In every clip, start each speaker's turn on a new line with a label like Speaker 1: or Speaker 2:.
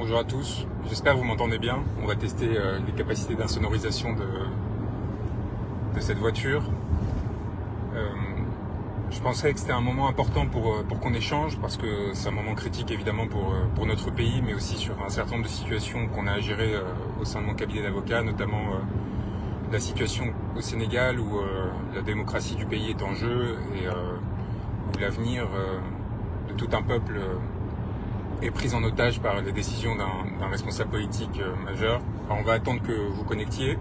Speaker 1: bonjour à tous, j'espère que vous m'entendez bien. On va tester les capacités d'insonorisation de cette voiture. Je pensais que c'était un moment important pour qu'on échange, parce que c'est un moment critique évidemment pour notre pays, mais aussi sur un certain nombre de situations qu'on a à gérer au sein de mon cabinet d'avocat, notamment la situation au Sénégal où la démocratie du pays est en jeu et où l'avenir de tout un peuple est prise en otage par les décisions d'un responsable politique majeur. Alors on va attendre que vous connectiez.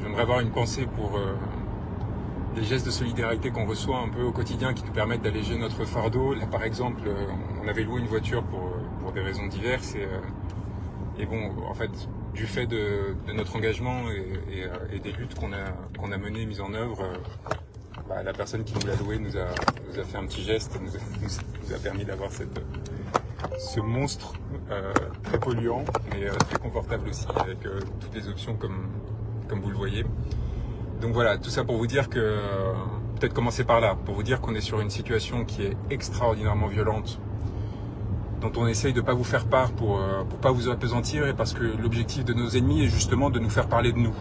Speaker 1: J'aimerais avoir une pensée pour les gestes de solidarité qu'on reçoit un peu au quotidien qui nous permettent d'alléger notre fardeau. Là par exemple, on avait loué une voiture pour des raisons diverses et bon, en fait, du fait de notre engagement et des luttes qu'on a menées, mises en œuvre, la personne qui nous l'a loué nous a fait un petit geste, nous a permis d'avoir ce monstre très polluant, mais très confortable aussi, avec toutes les options comme vous le voyez. Donc voilà, tout ça pour vous dire que, peut-être commencer par là, pour vous dire qu'on est sur une situation qui est extraordinairement violente, dont on essaye de ne pas vous faire part pour pas vous appesantir, et parce que l'objectif de nos ennemis est justement de nous faire parler de nous,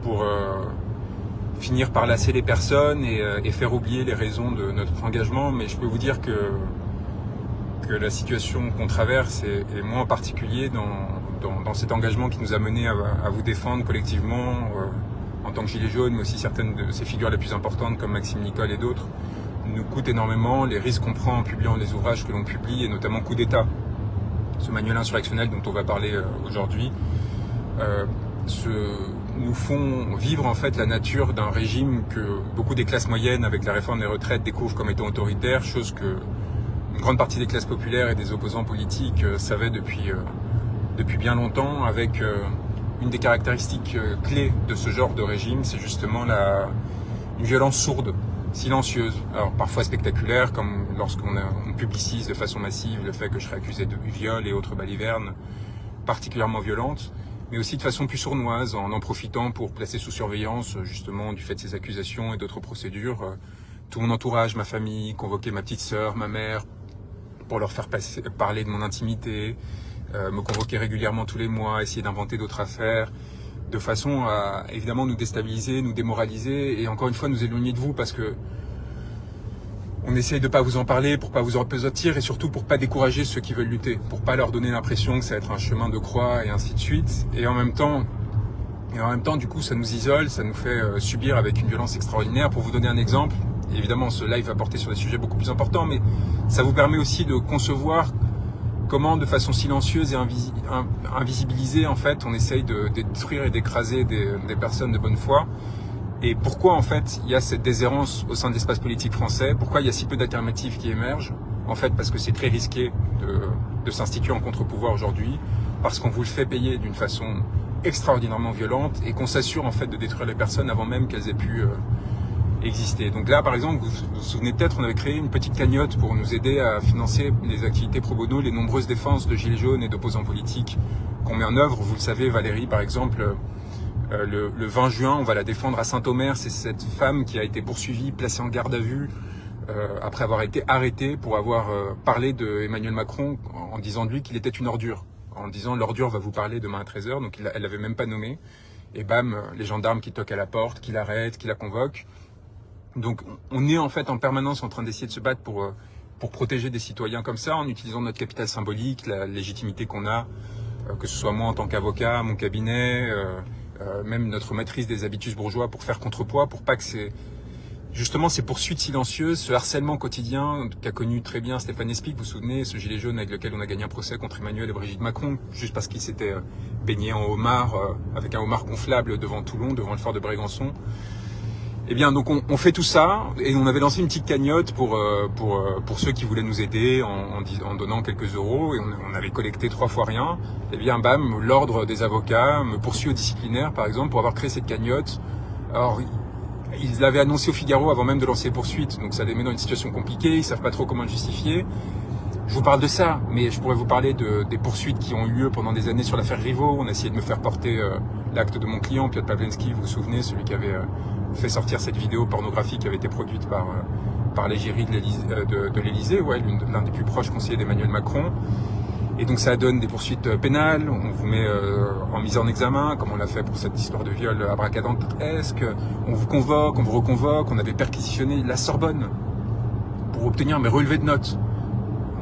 Speaker 1: pour finir par lasser les personnes et faire oublier les raisons de notre engagement. Mais je peux vous dire que la situation qu'on traverse est moins particulier dans cet engagement qui nous a menés à vous défendre collectivement en tant que Gilets jaunes, mais aussi certaines de ces figures les plus importantes comme Maxime Nicole et d'autres, nous coûtent énormément. Les risques qu'on prend en publiant les ouvrages que l'on publie, et notamment Coup d'État, ce manuel insurrectionnel dont on va parler aujourd'hui, nous font vivre en fait la nature d'un régime que beaucoup des classes moyennes, avec la réforme des retraites, découvrent comme étant autoritaire, chose que une grande partie des classes populaires et des opposants politiques savaient depuis bien longtemps, avec une des caractéristiques clés de ce genre de régime, c'est justement une violence sourde, silencieuse, alors parfois spectaculaire, comme lorsqu'on publicise de façon massive le fait que je serais accusé de viol et autres balivernes particulièrement violentes, mais aussi de façon plus sournoise, en profitant pour placer sous surveillance, justement, du fait de ces accusations et d'autres procédures, tout mon entourage, ma famille, convoquer ma petite sœur, ma mère, pour leur faire parler de mon intimité, me convoquer régulièrement tous les mois, essayer d'inventer d'autres affaires, de façon à évidemment nous déstabiliser, nous démoraliser et encore une fois nous éloigner de vous, parce que on essaye de pas vous en parler pour pas vous appesantir et surtout pour pas décourager ceux qui veulent lutter, pour pas leur donner l'impression que ça va être un chemin de croix et ainsi de suite. Et en même temps, du coup, ça nous isole, ça nous fait subir avec une violence extraordinaire. Pour vous donner un exemple, évidemment, ce live va porter sur des sujets beaucoup plus importants, mais ça vous permet aussi de concevoir comment, de façon silencieuse et invisibilisée, en fait, on essaye de détruire et d'écraser des personnes de bonne foi. Et pourquoi, en fait, il y a cette déshérence au sein de l'espace politique français? Pourquoi il y a si peu d'alternatives qui émergent? En fait, parce que c'est très risqué de s'instituer en contre-pouvoir aujourd'hui, parce qu'on vous le fait payer d'une façon extraordinairement violente et qu'on s'assure, en fait, de détruire les personnes avant même qu'elles aient pu exister. Donc là, par exemple, vous vous souvenez peut-être, on avait créé une petite cagnotte pour nous aider à financer les activités pro bono, les nombreuses défenses de Gilets jaunes et d'opposants politiques qu'on met en œuvre. Vous le savez, Valérie, par exemple, le 20 juin, on va la défendre à Saint-Omer. C'est cette femme qui a été poursuivie, placée en garde à vue, après avoir été arrêtée pour avoir parlé de Emmanuel Macron en disant de lui qu'il était une ordure. En disant l'ordure va vous parler demain à 13h, donc elle l'avait même pas nommé. Et bam, les gendarmes qui toquent à la porte, qui l'arrêtent, qui la convoquent. Donc on est en fait en permanence en train d'essayer de se battre pour protéger des citoyens comme ça, en utilisant notre capital symbolique, la légitimité qu'on a, que ce soit moi en tant qu'avocat, mon cabinet, même notre maîtrise des habitus bourgeois, pour faire contrepoids, pour pas que ces poursuites silencieuses, ce harcèlement quotidien qu'a connu très bien Stéphane Espic, vous vous souvenez, ce gilet jaune avec lequel on a gagné un procès contre Emmanuel et Brigitte Macron, juste parce qu'il s'était baigné en homard, avec un homard gonflable devant Toulon, devant le phare de Brégançon. Eh bien, donc on fait tout ça, et on avait lancé une petite cagnotte pour ceux qui voulaient nous aider en donnant quelques euros, et on avait collecté 3 fois rien. Eh bien, bam, l'ordre des avocats me poursuit au disciplinaire, par exemple, pour avoir créé cette cagnotte. Alors, ils l'avaient annoncé au Figaro avant même de lancer les poursuites, donc ça les met dans une situation compliquée, ils savent pas trop comment le justifier. Je vous parle de ça, mais je pourrais vous parler des poursuites qui ont eu lieu pendant des années sur l'affaire Griveaux. On a essayé de me faire porter l'acte de mon client, Piotr Pawlenski, vous vous souvenez, celui qui avait fait sortir cette vidéo pornographique qui avait été produite par l'égérie de l'Élysée, l'un des plus proches conseillers d'Emmanuel Macron. Et donc ça donne des poursuites pénales, on vous met en mise en examen, comme on l'a fait pour cette histoire de viol abracadabresque, on vous convoque, on vous reconvoque, on avait perquisitionné la Sorbonne pour obtenir mes relevés de notes.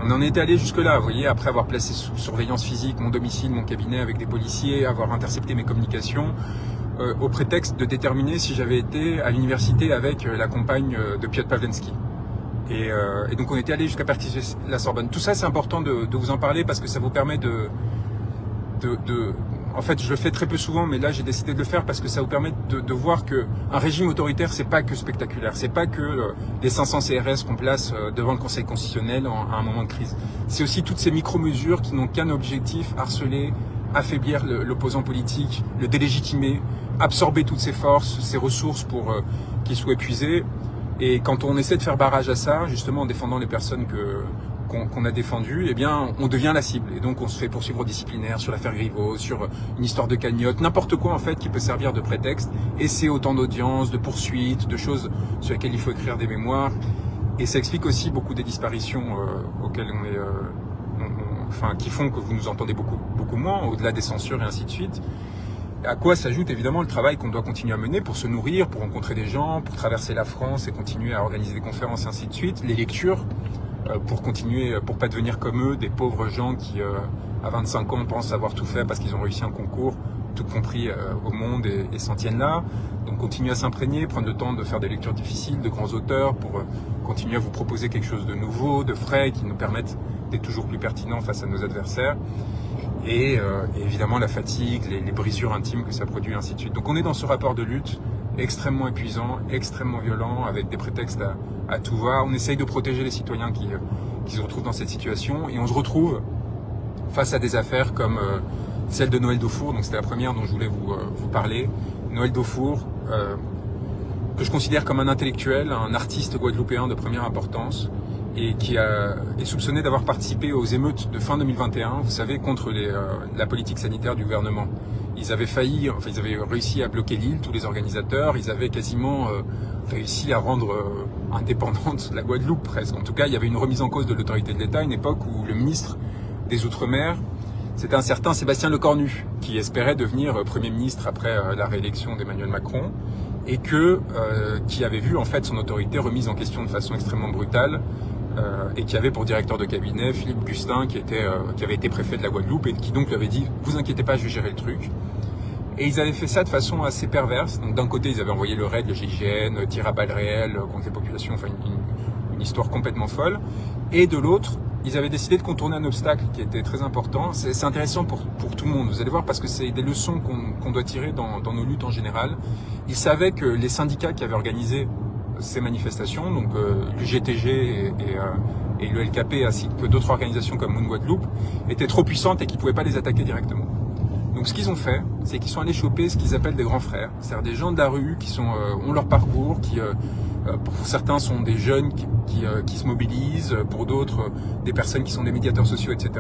Speaker 1: On en était allé jusque-là, vous voyez, après avoir placé sous surveillance physique mon domicile, mon cabinet avec des policiers, avoir intercepté mes communications, au prétexte de déterminer si j'avais été à l'université avec la compagne de Piotr Pawlenski. Et donc on était allé jusqu'à perquisitionner la Sorbonne. Tout ça, c'est important de vous en parler parce que ça vous permet en fait, je le fais très peu souvent, mais là j'ai décidé de le faire parce que ça vous permet de voir que un régime autoritaire, c'est pas que spectaculaire, c'est pas que les 500 CRS qu'on place devant le Conseil constitutionnel à un moment de crise. C'est aussi toutes ces micro-mesures qui n'ont qu'un objectif: harceler, affaiblir l'opposant politique, le délégitimer, absorber toutes ses forces, ses ressources pour qu'il soit épuisé. Et quand on essaie de faire barrage à ça, justement en défendant les personnes qu'on a défendues, eh bien, on devient la cible. Et donc, on se fait poursuivre au disciplinaire sur l'affaire Griveaux, sur une histoire de cagnotte, n'importe quoi, en fait, qui peut servir de prétexte. Et c'est autant d'audiences, de poursuites, de choses sur lesquelles il faut écrire des mémoires. Et ça explique aussi beaucoup des disparitions auxquelles on est, qui font que vous nous entendez beaucoup moins, au-delà des censures et ainsi de suite. À quoi s'ajoute évidemment le travail qu'on doit continuer à mener pour se nourrir, pour rencontrer des gens, pour traverser la France et continuer à organiser des conférences et ainsi de suite, les lectures, pour continuer, pour pas devenir comme eux, des pauvres gens qui, à 25 ans, pensent avoir tout fait parce qu'ils ont réussi un concours, tout compris au monde et s'en tiennent là. Donc continuer à s'imprégner, prendre le temps de faire des lectures difficiles, de grands auteurs, pour continuer à vous proposer quelque chose de nouveau, de frais, qui nous permettent d'être toujours plus pertinents face à nos adversaires. Et évidemment la fatigue, les brisures intimes que ça produit, et ainsi de suite. Donc on est dans ce rapport de lutte extrêmement épuisant, extrêmement violent, avec des prétextes à tout va. On essaye de protéger les citoyens qui se retrouvent dans cette situation, et on se retrouve face à des affaires comme celle de Noël Daufour. Donc c'était la première dont je voulais vous parler. Noël Daufour, que je considère comme un intellectuel, un artiste guadeloupéen de première importance, et qui est soupçonné d'avoir participé aux émeutes de fin 2021, vous savez, contre la politique sanitaire du gouvernement. Ils avaient réussi à bloquer l'île, tous les organisateurs, ils avaient quasiment réussi à rendre indépendante la Guadeloupe presque. En tout cas, il y avait une remise en cause de l'autorité de l'État à une époque où le ministre des Outre-mer, c'était un certain Sébastien Lecornu, qui espérait devenir Premier ministre après la réélection d'Emmanuel Macron, et qui avait vu en fait son autorité remise en question de façon extrêmement brutale, et qui avait pour directeur de cabinet Philippe Gustin, qui avait été préfet de la Guadeloupe, et qui donc lui avait dit « vous inquiétez pas, je vais gérer le truc ». Et ils avaient fait ça de façon assez perverse. Donc d'un côté, ils avaient envoyé le RAID, le GIGN, tir à balles réelles contre les populations, enfin une histoire complètement folle. Et de l'autre, ils avaient décidé de contourner un obstacle qui était très important. C'est intéressant pour tout le monde, vous allez voir, parce que c'est des leçons qu'on doit tirer dans nos luttes en général. Ils savaient que les syndicats qui avaient organisé ces manifestations, donc le GTG et le LKP, ainsi que d'autres organisations comme Moon Guadeloupe, étaient trop puissantes et qu'ils ne pouvaient pas les attaquer directement. Donc ce qu'ils ont fait, c'est qu'ils sont allés choper ce qu'ils appellent des grands frères, c'est-à-dire des gens de la rue qui ont leur parcours, qui pour certains sont des jeunes qui se mobilisent, pour d'autres des personnes qui sont des médiateurs sociaux, etc.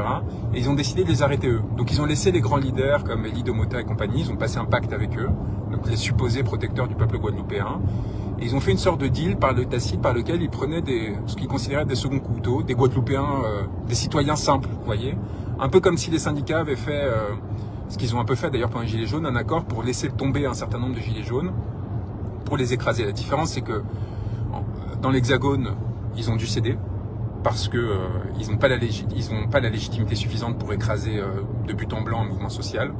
Speaker 1: Et ils ont décidé de les arrêter eux. Donc ils ont laissé les grands leaders comme Elie Domota et compagnie, ils ont passé un pacte avec eux, donc les supposés protecteurs du peuple guadeloupéen. Et ils ont fait une sorte de deal tacite par lequel ils prenaient ce qu'ils considéraient des seconds couteaux, des Guadeloupéens, des citoyens simples, vous voyez. Un peu comme si les syndicats avaient fait, ce qu'ils ont un peu fait d'ailleurs pendant les Gilets jaunes, un accord pour laisser tomber un certain nombre de Gilets jaunes, pour les écraser. La différence, c'est que dans l'Hexagone, ils ont dû céder, parce que ils n'ont pas la légitimité suffisante pour écraser de but en blanc un mouvement social.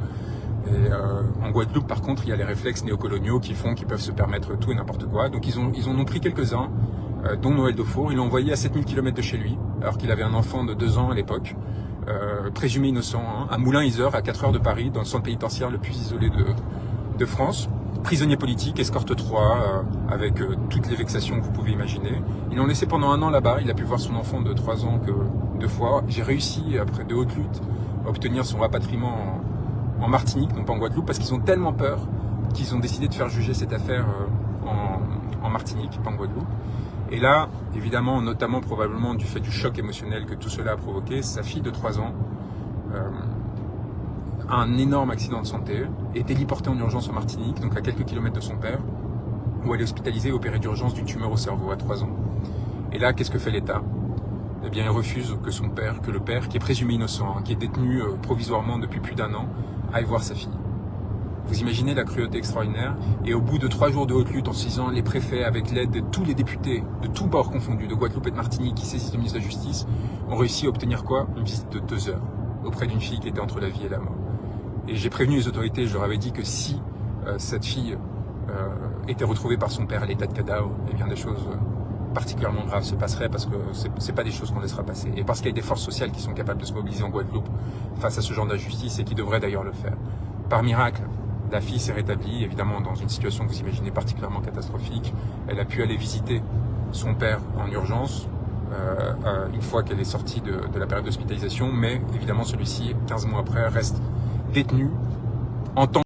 Speaker 1: Et en Guadeloupe, par contre, il y a les réflexes néocoloniaux qui font qu'ils peuvent se permettre tout et n'importe quoi. Donc ils en ont pris quelques-uns, dont Noël Daufour. Ils l'ont envoyé à 7000 km de chez lui, alors qu'il avait un enfant de 2 ans à l'époque, présumé innocent, à Moulins-Isère, à 4 heures de Paris, dans le centre pénitentiaire le plus isolé de France. Prisonnier politique, escorte 3, avec toutes les vexations que vous pouvez imaginer. Ils l'ont laissé pendant 1 an là-bas. Il a pu voir son enfant de 3 ans que 2 fois. J'ai réussi, après de hautes luttes, à obtenir son rapatriement en Martinique, non pas en Guadeloupe, parce qu'ils ont tellement peur qu'ils ont décidé de faire juger cette affaire en Martinique, pas en Guadeloupe. Et là, évidemment, notamment probablement du fait du choc émotionnel que tout cela a provoqué, sa fille de 3 ans a un énorme accident de santé, est téléportée en urgence en Martinique, donc à quelques kilomètres de son père, où elle est hospitalisée et opérée d'urgence d'une tumeur au cerveau à 3 ans. Et là, qu'est-ce que fait l'État ? eh bien, elle refuse que le père, qui est présumé innocent, qui est détenu provisoirement depuis plus d'1 an, aille voir sa fille. Vous imaginez la cruauté extraordinaire. Et au bout de 3 jours de haute lutte, en 6 ans, les préfets, avec l'aide de tous les députés, de tous bords confondus, de Guadeloupe et de Martinique, qui saisissent le ministre de la Justice, ont réussi à obtenir quoi? Une visite de 2 heures auprès d'une fille qui était entre la vie et la mort. Et j'ai prévenu les autorités, je leur avais dit que si cette fille était retrouvée par son père à l'état de cadavre, eh bien des choses particulièrement graves se passeraient, parce que c'est pas des choses qu'on laissera passer. Et parce qu'il y a des forces sociales qui sont capables de se mobiliser en Guadeloupe face à ce genre d'injustice et qui devraient d'ailleurs le faire. Par miracle, la fille s'est rétablie, évidemment dans une situation que vous imaginez particulièrement catastrophique. Elle a pu aller visiter son père en urgence, une fois qu'elle est sortie de la période d'hospitalisation, mais évidemment celui-ci, 15 mois après, reste détenu en tant